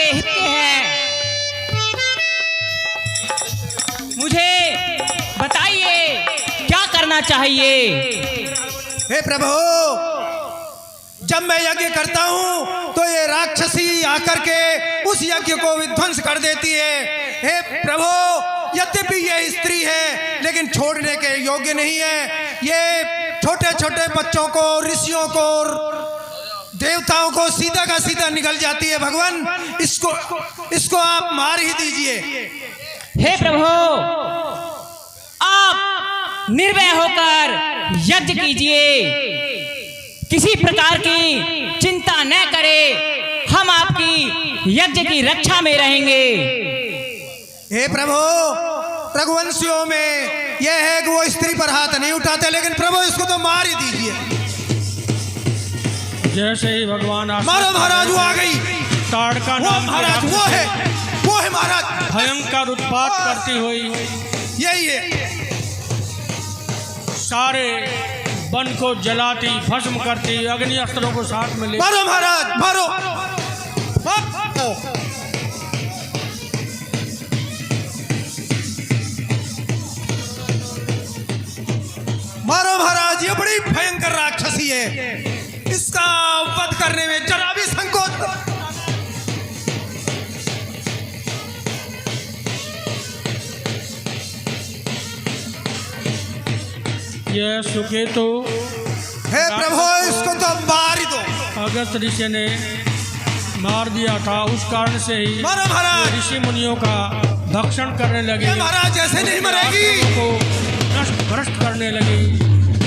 हित के हैं। मुझे बताइए क्या करना चाहिए। हे प्रभु, जब मैं यज्ञ करता हूं तो ये राक्षसी आकर के उस यज्ञ को विध्वंस कर देती है। हे प्रभु, यद्यपि ये स्त्री है लेकिन छोड़ने के योग्य नहीं है। ये छोटे छोटे बच्चों को, ऋषियों को, देवताओं को सीधा का सीधा निकल जाती है। भगवान, इसको आप मार ही दीजिए। हे प्रभु, आप निर्भय होकर यज्ञ कीजिए, किसी प्रकार की चिंता न करें, हम आपकी यज्ञ की रक्षा में रहेंगे। हे प्रभु, रघुवंशियों में यह है कि वो स्त्री पर हाथ नहीं उठाते, लेकिन प्रभु इसको तो मार ही दीजिए। जैसे ही भगवान मारो महाराज, वो आ गई। ताड़का वो महाराज, वो है महाराज। भयंकर उत्पात करती हुई यही है। सारे वन को जलाती, भस्म करती, अग्नि अस्त्रों को साथ में ले। मारो महाराज, मारो। मारो महाराज, ये बड़ी भयंकर राक्षसी है। इसका वध करने में जरा भी संकोच। यह सुकेतु, हे प्रभु, इसको तो मार ही दो। अगस्त ऋषि ने मार दिया था, उस कारण से ही मारो महाराज। ऋषि मुनियों का भक्षण करने लगे। महाराज ऐसे नहीं मरेगी, को नष्ट भ्रष्ट करने लगी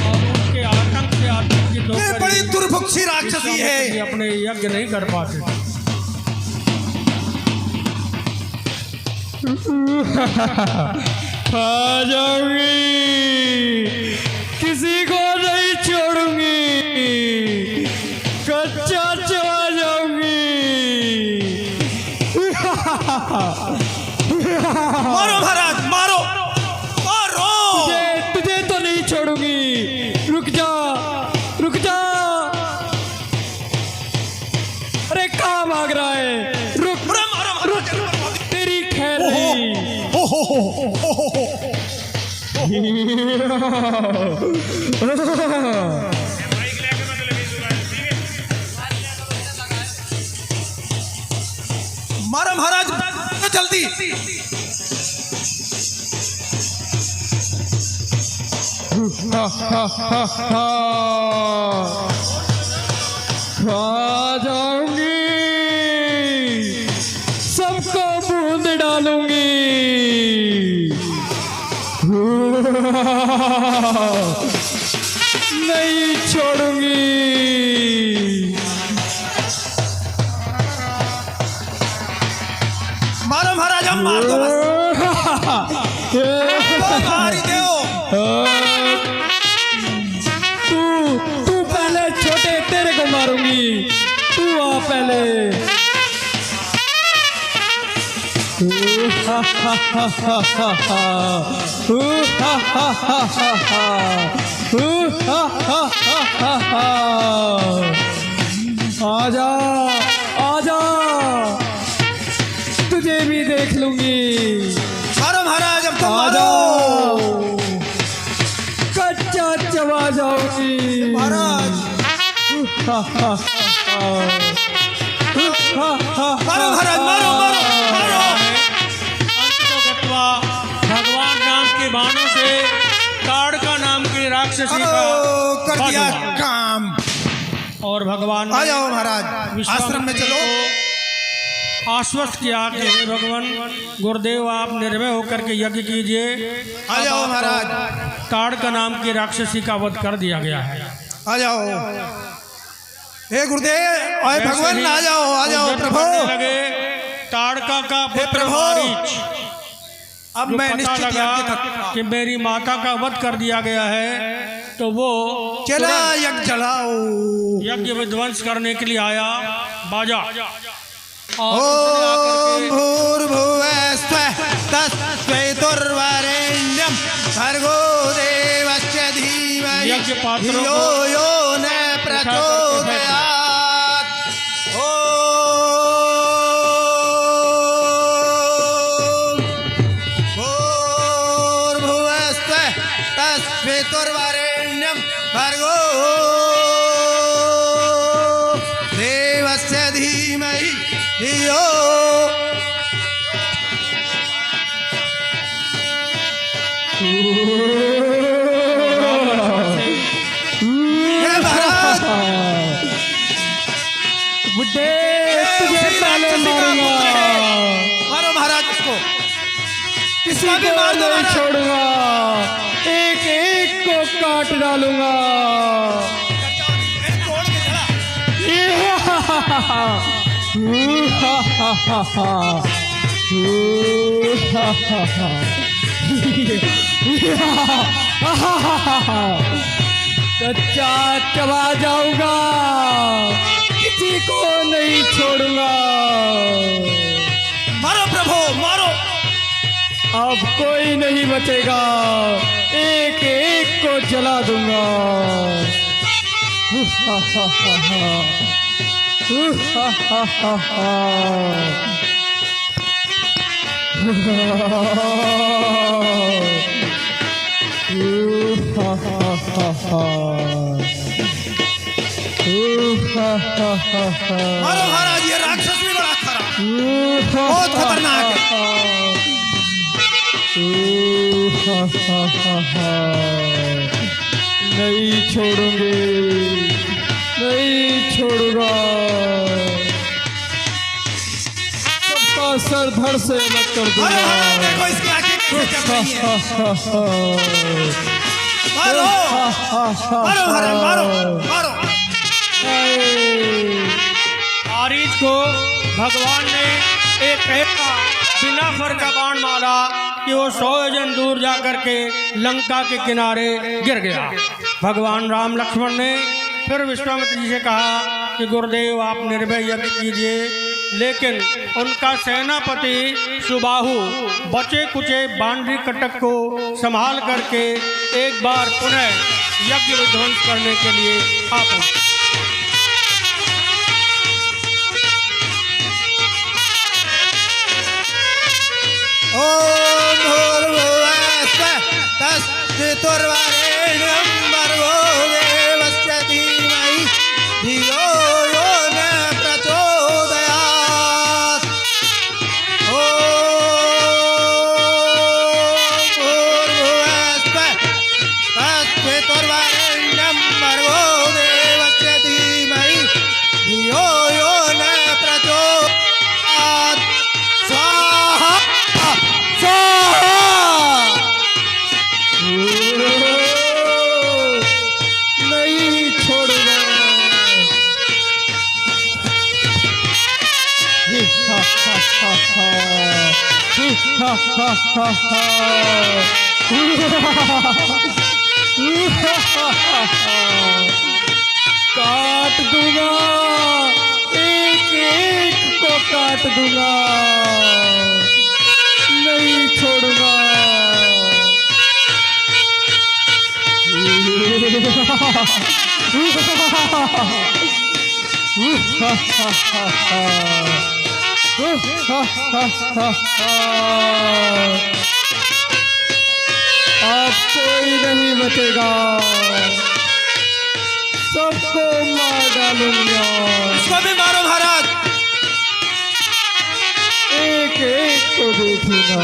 और उनके आतंक से आतंकित ये होकर बड़ी दुर्भक्षी राक्षसी है। अपने यज्ञ नहीं कर पाते। आ जाऊंगी, किसी को नहीं छोड़ूंगी, कच्चा चला जाऊंगी। मारो महाराज, मारो मारो। तुझे तो नहीं छोड़ूंगी, रुक जा, रुक जा। अरे कहाँ भाग रहा है? रुक, रुक, तेरी खैर नहीं। मारो महाराज, जल्दी। आ जाऊंगी, सबको बूंद डालूंगी। नहीं छोड़ूंगी। मारो महाराज, हम मार दो बस। मार ही दो। तू पहले, छोटे, तेरे को मारूंगी। तू आ पहले। आजा, आजा, तुझे भी देख लूंगी। मारो महाराज, अब तो आजा, मारो। कच्चा चबा जाऊंगी महाराज, मारो महाराज, मारो मारो मारो। भगवान राम के बाणों से ताड़का नाम की राक्षसी का कर दिया काम। और भगवान आ जाओ महाराज, आश्रम में चलो। आश्वस्त किया कि हे भगवान गुरुदेव, आप निर्भय होकर के यज्ञ कीजिए। आ जाओ महाराज। ताड़का नाम की राक्षसी का वध कर दिया गया है। आ जाओ। हे गुरुदेव, ओए भगवान, आ जाओ, आ जाओ प्रभु। लगे ताड़का का हे प्रभु, अब मैं पता निश्चित लगा कि मेरी माता का वध कर दिया गया है, तो वो चला यज्ञ जलाओ। यज्ञ विध्वंस करने के लिए आया। बाजा ओम भूर्भुवस्वः तत्सवितुर्वरेण्यं भर्गो देवस्य धीमहि यज्ञ पात्रों धियो को यो न प्रचोदयात्। भर्गो देवस्य धीमहि धियो हे महाराज बुड्ढे तुझे पहले मारूंगा, मारो महाराज उसको, किसी को नहीं छोड़ूंगा, एक एक को काट डालूंगा। तोड़ के चला। कच्चा चबा जाऊंगा, किसी को नहीं छोड़ूंगा। मारो प्रभु मारो। अब कोई नहीं बचेगा, एक एक को जला दूंगा। मारो महाराज, ये राक्षस भी बड़ा खरा, बहुत खतरनाक है। नहीं छोड़ूंगी, नहीं छोड़ूंगा। सबका सर धड़ से अलग कर मारो दूंगा। महाराज, देखो इसकी आंखें कैसे चल रही हैं। मारो मारो महाराज मारो मारो। आरिज को भगवान ने एक ऐसा बिना फर का बाण मारा कि वो 100 योजन दूर जाकर के लंका के किनारे गिर गया। भगवान राम लक्ष्मण ने फिर विश्वामित्र जी से कहा कि गुरुदेव आप निर्भय यज्ञ कीजिए, लेकिन उनका सेनापति सुबाहु बचे कुचे बांड्री कटक को संभाल करके एक बार पुनः यज्ञ विध्वंस करने के लिए आ पहुंचे। ओम भूर्भुवस्सुः तत्सवितुर्वरेण्यं भर्गो देवस्य धीमहि धियो यो न प्रचोदयात्। ओम भूर्भुवस्सुः तत्सवितुर्वरेण्यं भर्गो देवस्य धीमहि धियो यो न प्रचोदयात्। स्वाहा नहीं छोड़ूंगा। काट दूंगा, एक एक को काट दूंगा, नहीं छोड़ूंगा। अब कोई नहीं बचेगा, सबको मार डालूंगा। इसको भी मारो महाराज। एक एक को देखूंगा।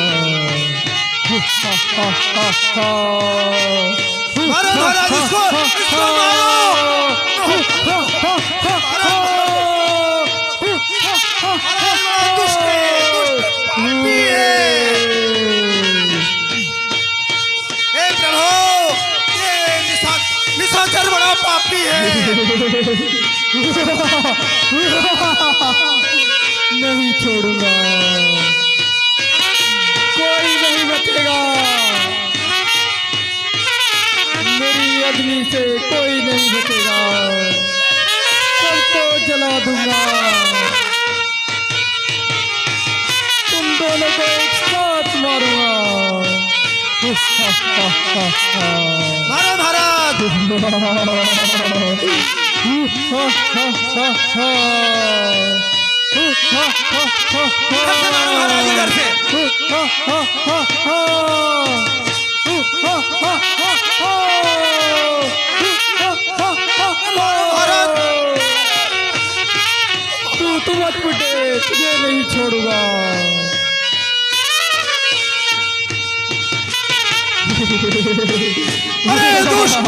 मारो महाराज, इसको मारो। दुष्ट है, पापी है। हे प्रभु, ये निशाचर बड़ा पापी है। नहीं छोड़ूंगा, कोई नहीं बचेगा। मेरी अग्नि से कोई नहीं बचेगा, सबको जला दूंगा। तुम दोनों को एक साथ मारूंगा। मारो महाराज। महाराज इधर से। छोड़ूंगा। अरे दुष्ट!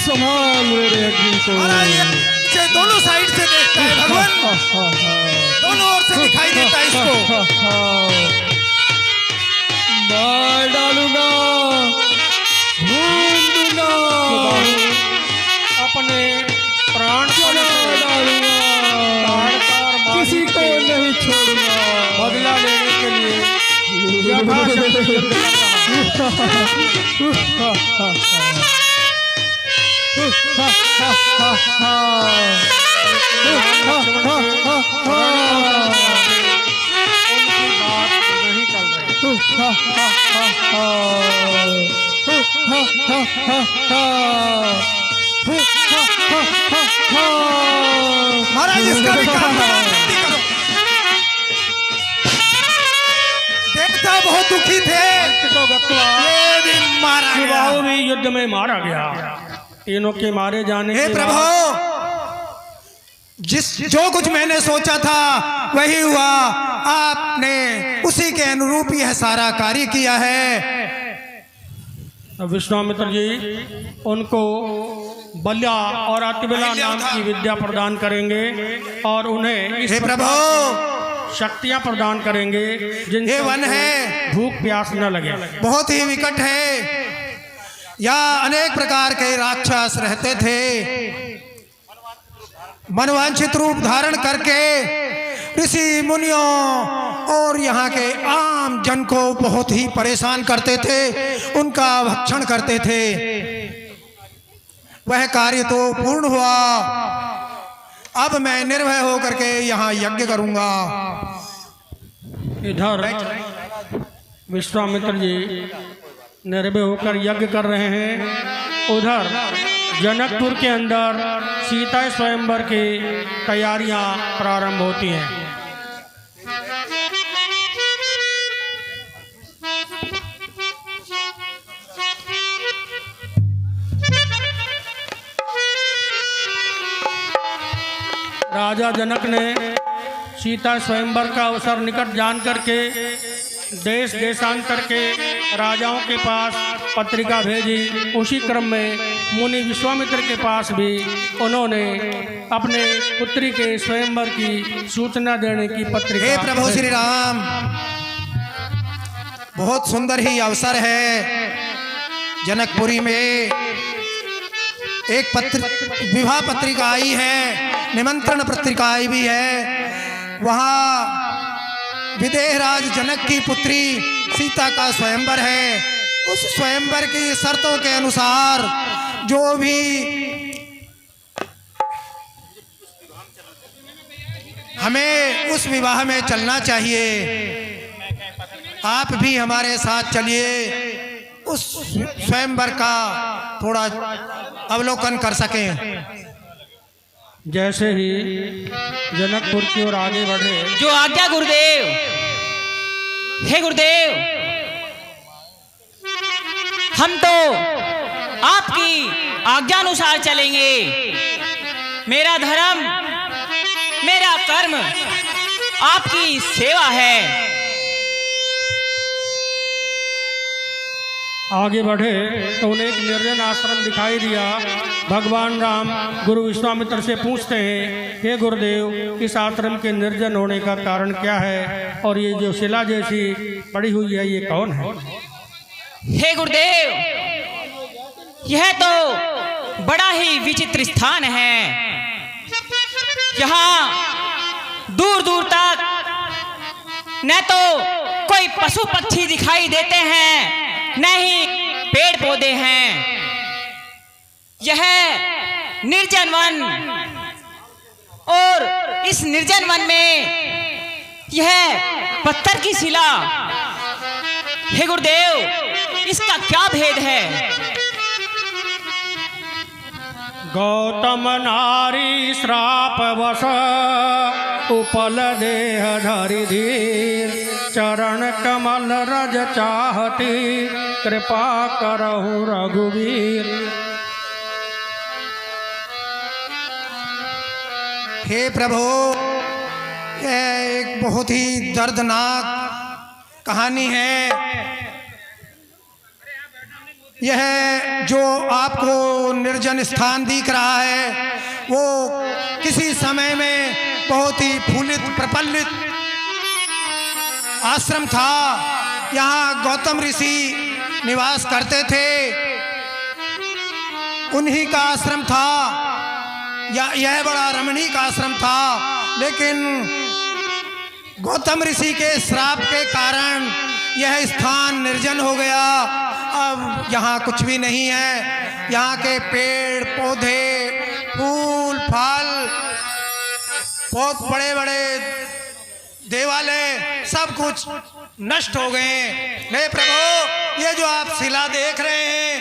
संभाल मेरे अग्नि को। महाराज ये दोनों साइड से देखता है भगवान, दोनों ओर से दिखाई देता है इसको। मार डालूंगा, भून दूंगा, अपने प्राण को मार डालूंगा, किसी को नहीं छोड़ूंगा। बदला लेने के लिए यथाशक्ति युद्ध कर रहा है। उनकी बात नहीं चल रही। महाराज इसका भी काम करो, जल्दी करो। देवता बहुत दुखी थे, तो गत्वा ये भी मारा गया। शिवाहु भी युद्ध में मारा गया। तीनों के मारे जाने हे के प्रभु, बाद जो कुछ मैंने सोचा था वही हुआ। आपने उसी के अनुरूप यह सारा कार्य किया है। विश्वामित्र जी उनको बल्या और अतिबला नाम की विद्या प्रदान करेंगे और उन्हें इस हे प्रभु, शक्तियां प्रदान करेंगे ये जिनसे वन है भूख प्यास न लगे। बहुत ही विकट है। यहाँ अनेक प्रकार के राक्षस रहते थे। मनवांछित रूप धारण करके ऋषि मुनियों और यहाँ के आम जन को बहुत ही परेशान करते थे, उनका भक्षण करते थे। वह कार्य तो पूर्ण हुआ। अब मैं निर्भय होकर के यहाँ यज्ञ करूंगा। इधर विश्वामित्र जी निर्भय होकर यज्ञ कर रहे हैं। उधर जनकपुर के अंदर सीता स्वयंवर की तैयारियां प्रारंभ होती हैं। राजा जनक ने सीता स्वयंवर का अवसर निकट जान करके देश देशांतर के राजाओं के पास पत्रिका भेजी। उसी क्रम में मुनि विश्वामित्र के पास भी उन्होंने अपने पुत्री के स्वयंवर की सूचना देने की पत्रिका। हे प्रभु श्री राम, बहुत सुंदर ही अवसर है। जनकपुरी में एक विवाह पत्रिका आई है, निमंत्रण पत्रिका आई भी है। वहाँ विदेहराज जनक की पुत्री सीता का स्वयंवर है। उस स्वयंवर की शर्तों के अनुसार जो भी हमें उस विवाह में चलना चाहिए। आप भी हमारे साथ चलिए, उस स्वयंवर का थोड़ा अवलोकन कर सकें। जैसे ही जनकपुर की ओर आगे बढ़े, जो आज्ञा गुरुदेव। हे गुरुदेव, हम तो आपकी आज्ञानुसार चलेंगे। मेरा धर्म, मेरा कर्म आपकी सेवा है। आगे बढ़े तो उन्हें एक निर्जन आश्रम दिखाई दिया। भगवान राम गुरु विश्वामित्र से पूछते हैं, हे गुरुदेव, इस आश्रम के निर्जन होने का कारण क्या है और ये जो शिला जैसी पड़ी हुई है ये कौन है? हे गुरुदेव, यह तो बड़ा ही विचित्र स्थान है। यहाँ दूर दूर तक न तो कोई पशु पक्षी दिखाई देते हैं, न ही पेड़ पौधे हैं। यह निर्जन वन, और इस निर्जन वन में यह पत्थर की शिला। हे गुरुदेव, इसका क्या भेद है? गौतम नारी श्राप वश उपल देह धरि धीर, चरण कमल रज चाहती, कृपा करहु रघुवीर। हे प्रभु, यह एक बहुत ही दर्दनाक कहानी है। यह जो आपको निर्जन स्थान दिख रहा है वो किसी समय में बहुत ही फूलित प्रफुल्लित आश्रम था। यहाँ गौतम ऋषि निवास करते थे, उन्हीं का आश्रम था। यह बड़ा रमणीक आश्रम था, लेकिन गौतम ऋषि के श्राप के कारण यह स्थान निर्जन हो गया। अब यहाँ कुछ भी नहीं है। यहाँ के पेड़ पौधे, फूल फल, बहुत बड़े बड़े देवालय, सब कुछ नष्ट हो गए। हे प्रभु, ये जो आप शिला देख रहे हैं,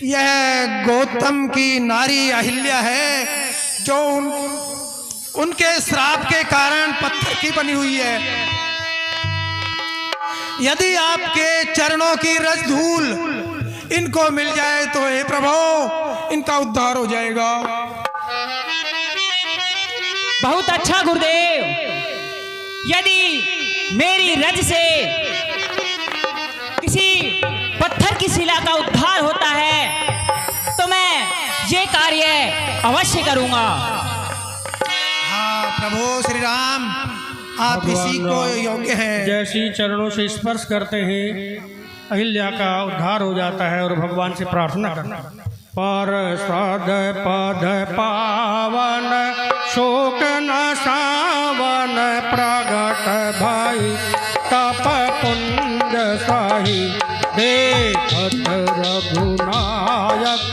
यह गौतम की नारी अहिल्या है, जो उनके श्राप के कारण पत्थर की बनी हुई है। यदि आपके चरणों की रज धूल इनको मिल जाए तो हे प्रभु, इनका उद्धार हो जाएगा। बहुत अच्छा गुरुदेव, यदि मेरी रज से किसी पत्थर की शिला का उद्धार होता है तो मैं ये कार्य अवश्य करूंगा। हाँ प्रभु श्री राम, आप इसी को योग्य हैं। जैसी चरणों से स्पर्श करते हैं अहिल्या का उद्धार हो जाता है, और भगवान से प्रार्थना करना। पर सद पद पावन शोक न सावन, प्रगट भाई तप पुंज साही, देखत रघुनायक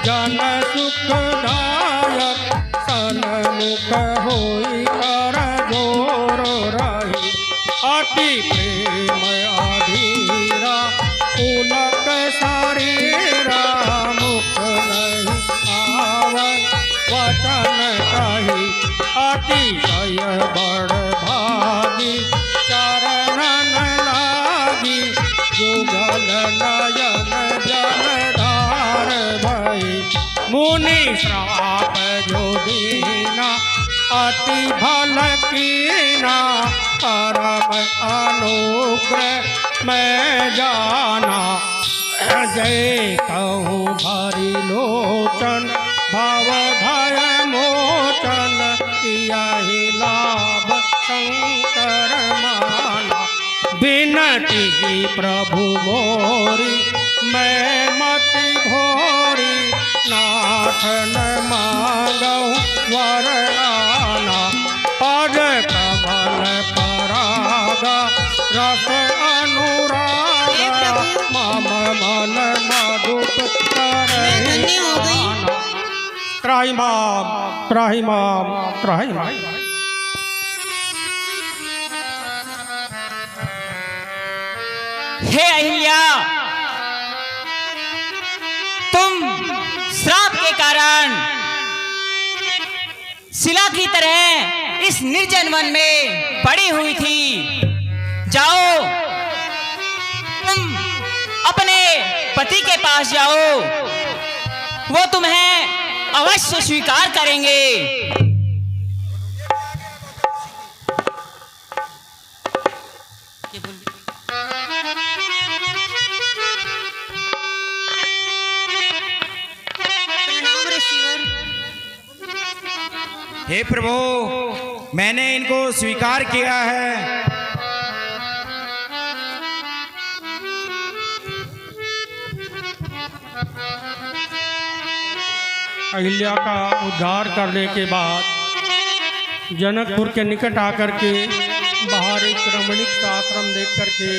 जन सुखदायक, सन्मुख होई कर जोर रही, अति प्रेम अधीरा पुलक शरीरा, मुख नहीं आवन वचन कही, अतिशय बड़ भागी चरणन लागी, जुगल नयन जलधार भई, मुनि श्राप जो दीना अति भल कीना, परम अनुग्रह मैं जाना, जय कहूँ भरी लोचन भव भय मोचन, यही लाभ शंकर माना, बिनती प्रभु मोरी मैं मति घोरी, नाथ न मांगहु वरदाना, पद कमल परागा रस अनुरागा, मम मन मधुप करहि माना, त्राहि माम त्राहि माम त्राहि माम। हे अहिल्या, तुम श्राप के कारण शिला की तरह इस निर्जन वन में पड़ी हुई थी। जाओ, तुम अपने पति के पास जाओ, वो तुम्हें अवश्य स्वीकार करेंगे। हे प्रभु, मैंने इनको स्वीकार किया है। अहिल्या का उद्धार करने के बाद जनकपुर के निकट आकर के बाहर एक रमणीक आश्रम देख करके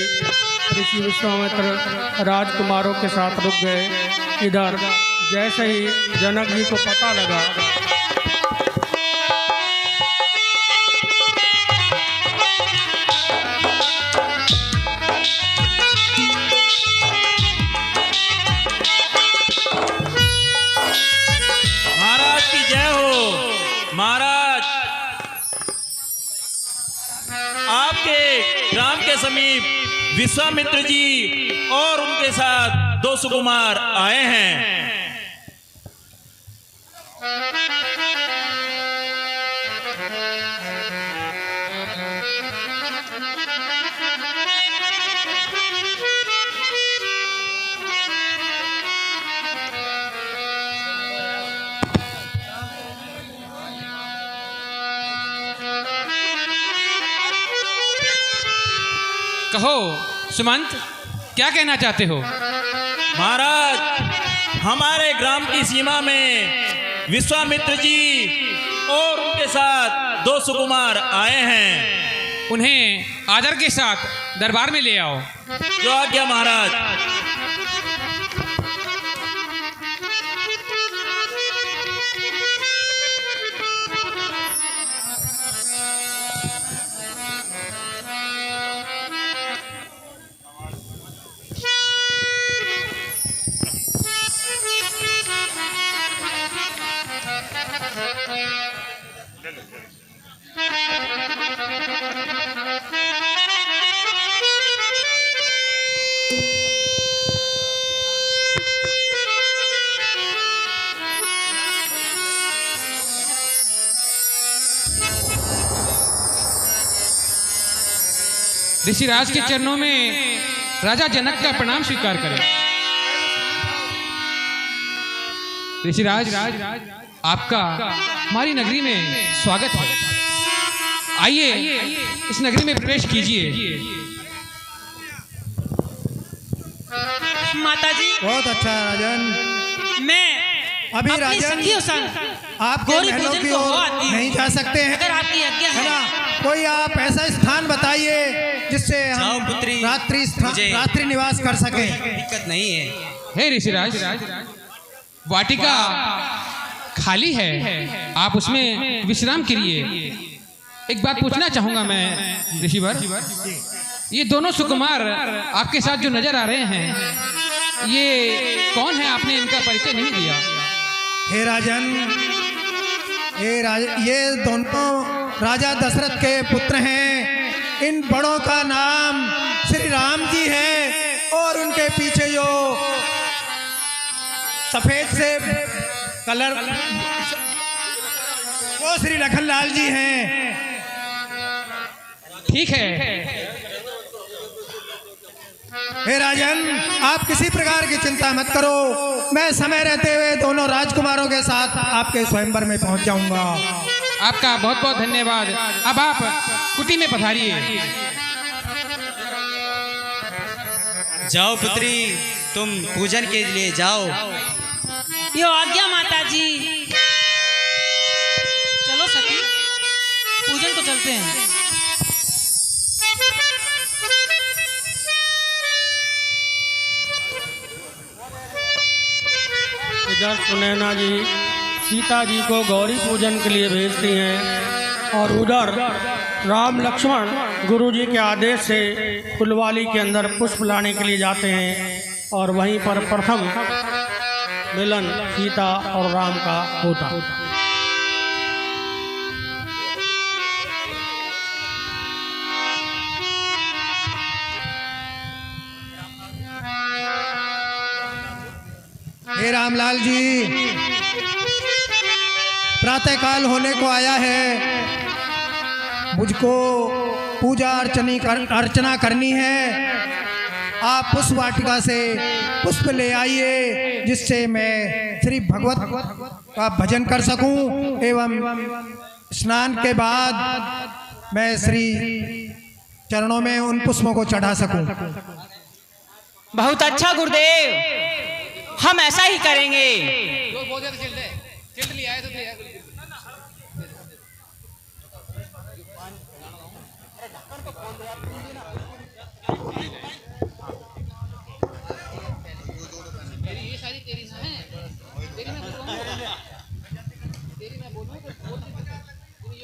ऋषि विश्वामित्र राजकुमारों के साथ रुक गए। इधर जैसे ही जनक जी को पता लगा आपके ग्राम के समीप विश्वामित्र जी और उनके साथ 2 सुकुमार आए हैं। कहो सुमंत, क्या कहना चाहते हो? महाराज, हमारे ग्राम की सीमा में विश्वामित्र जी और उनके साथ 2 सुकुमार आए हैं। उन्हें आदर के साथ दरबार में ले आओ। जो आज्ञा महाराज। ऋषिराज के चरणों में राजा जनक का प्रणाम स्वीकार करें। ऋषिराज, आपका हमारी नगरी में स्वागत है। आइए इस नगरी में प्रवेश कीजिए। माताजी, बहुत अच्छा राजन। मैं अभी अपनी राजन सखियों संग आपके गौरी महलों पूजन की को हो ओर आती हूँ। नहीं जा सकते हैं, अगर आपकी आज्ञा है है ना? कोई आप ऐसा स्थान बताइए जिससे हम रात्रि निवास कर सकें। दिक्कत नहीं है। हे ऋषिराज, वाटिका खाली है, आप उसमें विश्राम करिए। एक बात पूछना चाहूंगा मैं ऋषिवर, ये दोनों सुकुमार आपके साथ जो नजर आ रहे हैं, ये कौन है? आपने इनका परिचय नहीं दिया। हे राजन, ये दोनों राजा दशरथ के पुत्र हैं। इन बड़ों का नाम श्री राम जी है और उनके पीछे जो सफेद से कलर, वो श्री लखनलाल जी हैं। ठीक है। हे राजन, आप किसी प्रकार की चिंता मत करो, मैं समय रहते हुए दोनों राजकुमारों के साथ आपके स्वयंवर में पहुंच जाऊंगा। आपका बहुत बहुत धन्यवाद। अब आप कुटी में पधारिए। जाओ पुत्री, तुम पूजन के लिए जाओ। यो आज्ञा माताजी। चलो सखी, पूजन को चलते हैं। इधर सुनैना जी सीता जी को गौरी पूजन के लिए भेजती हैं और उधर राम लक्ष्मण गुरु जी के आदेश से फुलवाली के अंदर पुष्प लाने के लिए जाते हैं और वहीं पर प्रथम मिलन सीता और राम का होता। हे रामलाल जी, प्रातःकाल होने को आया है, मुझको पूजा अर्चना करनी है। आप पुष्प वाटिका से पुष्प ले आइए जिससे मैं श्री भगवत का भजन कर सकूं एवं स्नान के बाद मैं श्री चरणों में उन पुष्पों को चढ़ा सकूं। बहुत अच्छा गुरुदेव, हम ऐसा ही करेंगे।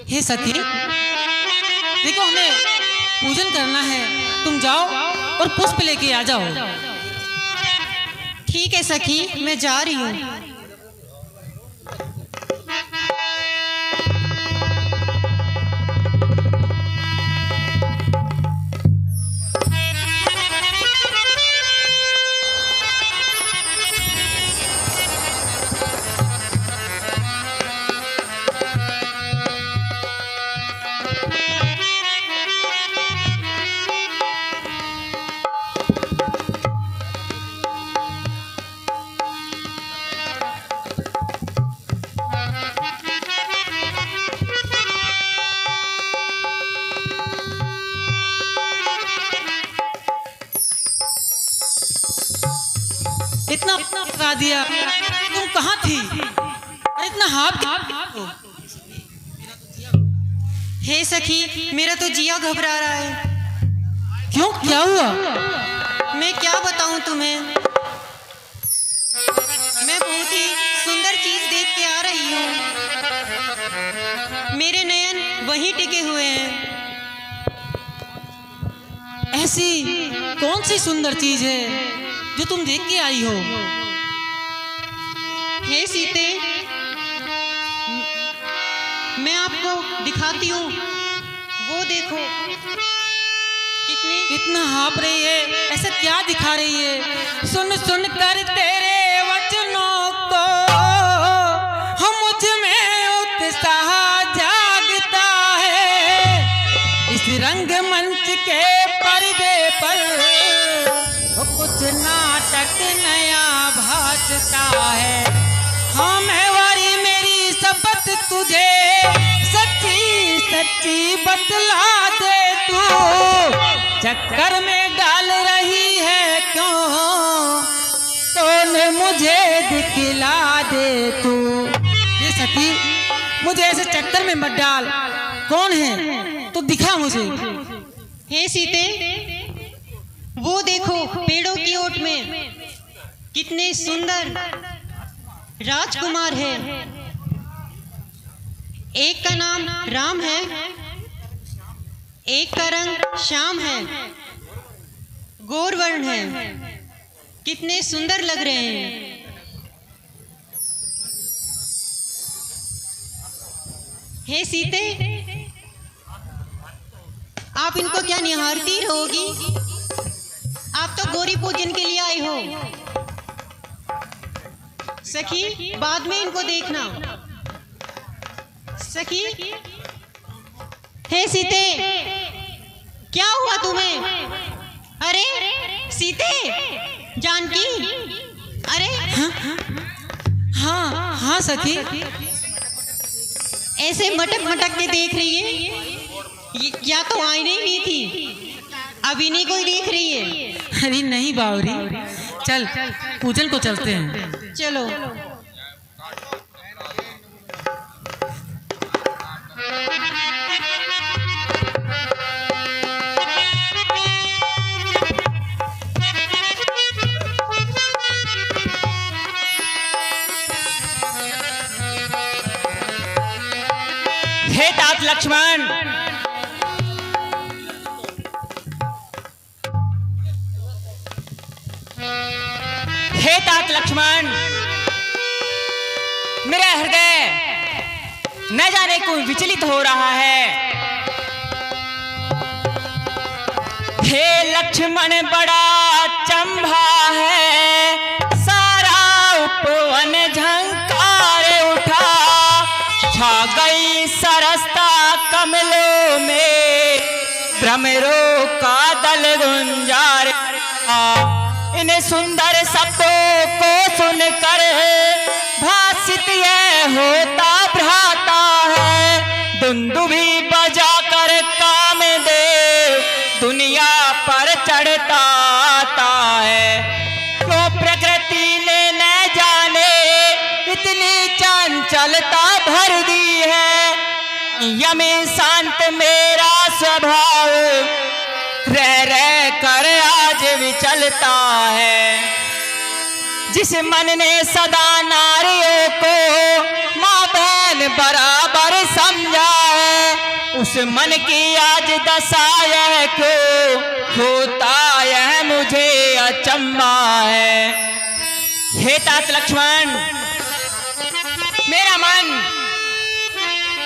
हे सती, देखो हमें पूजन करना है, तुम जाओ और पुष्प लेके आ जाओ। ठीक है सखी, मैं जा रही हूँ। इतना लगा दिया, तुम कहाँ थी? और इतना हाथ। हे सखी, मेरा तो जिया घबरा रहा है। क्यों, क्या हुआ? मैं क्या बताऊं तुम्हें। मैं बहुत ही सुंदर चीज देख के आ रही हूँ, मेरे नयन वहीं टिके हुए हैं। ऐसी कौन सी सुंदर चीज है जो तुम देख के आई हो? हे सीते, मैं आपको दिखाती हूँ, वो देखो कितना हाँप रही है। ऐसा क्या दिखा रही है? सुन सुन कर तेरे वचनों को हम मुझ में उत्साह जागता है। इस रंग मंच के पर्दे पर कुछ नाटक नया भासता है। हाँ मैं वारी मेरी शपथ तुझे सच्ची सच्ची बतला दे, तू चक्कर में डाल रही है क्यों? तो मुझे दिखला दे तू। ये सखी, मुझे ऐसे चक्कर में मत डाल। कौन है तो दिखा मुझे। हे सीते, वो देखो पेड़ों की ओट में कितने सुंदर राजकुमार है। एक का नाम राम है, एक का रंग श्याम है, गौरवर्ण है। कितने सुंदर लग रहे हैं। हे सीते, आप इनको क्या निहारती रहोगी? आप तो गौरी पूजन के लिए आए हो। सखी, बाद में इनको देखना। सखी, हे सीते, क्या हुआ तुम्हें? अरे सीते, जानकी, अरे हाँ हाँ सखी, ऐसे मटक मटक के देख रही है। ये क्या तो आईने ही नहीं थी, अभी नहीं कोई देख रही है। अरे नहीं बावरी, चल पूजन को चलते हैं। चलो। हे तात लक्ष्मण, हे तात लक्ष्मण, मेरा हृदय न जाने क्यों विचलित हो रहा है। हे लक्ष्मण, बड़ा चंभा है, सारा उपवन झंकार उठा, छा गई सरसता कमलों में, भ्रमरों का दल गुंजार। इन सुंदर शब्दों को सुनकर भासित यह होता भ्राता है। दुंदुभी बजाकर कामदेव दुनिया पर चढ़ता आता है। क्यों प्रकृति ने न जाने इतनी चंचलता भर दी है। यमी शांत मेरा स्वभाव रह रह कर आज विचलता है। जिस मन ने सदा नारियों को माँ बहन बराबर समझा है, उस मन की आज दशा यह क्यों होता, यह मुझे अचंभा है। हे तात लक्ष्मण, मेरा मन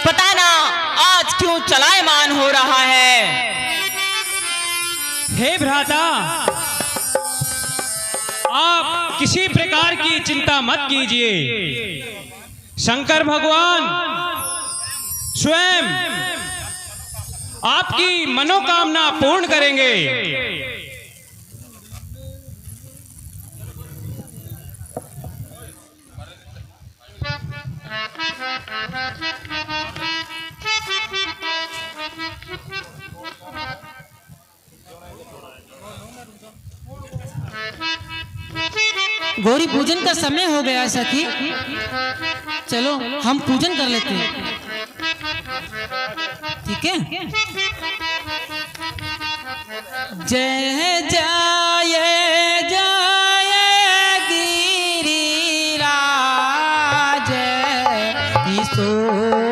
पता ना आज क्यों चलायमान हो रहा है। हे भ्राता, आप किसी प्रकार की चिंता मत कीजिए। शंकर भगवान स्वयं आपकी मनोकामना पूर्ण करेंगे। गौरी पूजन का समय हो गया सखी, चलो हम पूजन कर लेते हैं। ठीक है। जय जय जय गिरिराज किशोर